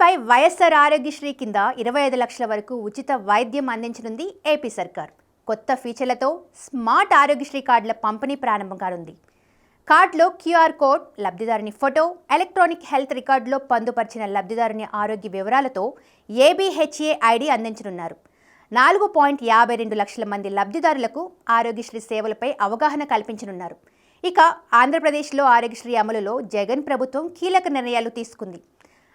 ఇకపై వైఎస్ఆర్ ఆరోగ్యశ్రీ కింద 25 లక్షల వరకు ఉచిత వైద్యం అందించనుంది ఏపీ సర్కార్. కొత్త ఫీచర్లతో స్మార్ట్ ఆరోగ్యశ్రీ కార్డుల పంపిణీ ప్రారంభం కానుంది. కార్డులో క్యూఆర్ కోడ్, లబ్ధిదారుని ఫోటో, ఎలక్ట్రానిక్ హెల్త్ రికార్డులో పొందుపరిచిన లబ్ధిదారుని ఆరోగ్య వివరాలతో ఏబీహెచ్ఏ ఐడి అందించనున్నారు. 4.52 లక్షల మంది లబ్ధిదారులకు ఆరోగ్యశ్రీ సేవలపై అవగాహన కల్పించనున్నారు. ఇక ఆంధ్రప్రదేశ్లో ఆరోగ్యశ్రీ అమలులో జగన్ ప్రభుత్వం కీలక నిర్ణయాలు తీసుకుంది.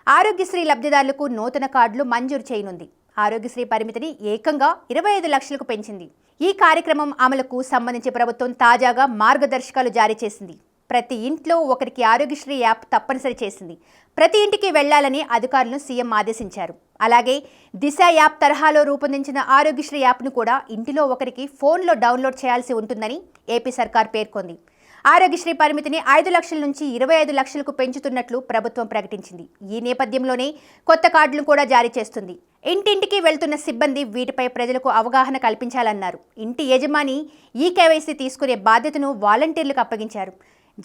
ఆరోగ్యశ్రీ లబ్ధిదారులకు నూతన కార్డులు మంజూరు చేయనుంది. ఆరోగ్యశ్రీ పరిమితిని ఏకంగా 25 లక్షలకు పెంచింది. ఈ కార్యక్రమం అమలుకు సంబంధించి ప్రభుత్వం తాజాగా మార్గదర్శకాలు జారీ చేసింది. ప్రతి ఇంట్లో ఒకరికి ఆరోగ్యశ్రీ యాప్ తప్పనిసరి చేసింది. ప్రతి ఇంటికి వెళ్లాలని అధికారులను సీఎం ఆదేశించారు. అలాగే దిశ యాప్ తరహాలో రూపొందించిన ఆరోగ్యశ్రీ యాప్ను కూడా ఇంటిలో ఒకరికి ఫోన్లో డౌన్లోడ్ చేయాల్సి ఉంటుందని ఏపీ సర్కార్ పేర్కొంది. ఆరోగ్యశ్రీ పరిమితిని 5 లక్షల నుంచి 25 లక్షలకు పెంచుతున్నట్లు ప్రభుత్వం ప్రకటించింది. ఈ నేపథ్యంలోనే కొత్త కార్డులను కూడా జారీ చేస్తుంది. ఇంటింటికి వెళ్తున్న సిబ్బంది వీటిపై ప్రజలకు అవగాహన కల్పించాలన్నారు. ఇంటి యజమాని ఈ కేవైసీ తీసుకునే బాధ్యతను వాలంటీర్లకు అప్పగించారు.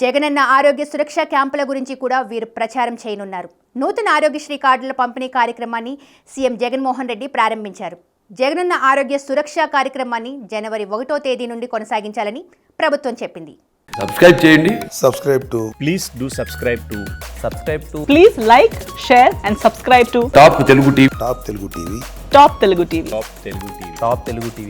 జగనన్న ఆరోగ్య సురక్ష క్యాంపుల గురించి కూడా వీరు ప్రచారం చేయనున్నారు. నూతన ఆరోగ్యశ్రీ కార్డుల పంపిణీ కార్యక్రమాన్ని సీఎం జగన్మోహన్ రెడ్డి ప్రారంభించారు. జగనన్న ఆరోగ్య సురక్ష కార్యక్రమాన్ని జనవరి 1వ తేదీ నుండి కొనసాగించాలని ప్రభుత్వం చెప్పింది. సబ్స్క్రైబ్ చేయండి. Please do subscribe to. Please like, share and subscribe to top Telugu TV. Top Telugu TV. Top Telugu TV.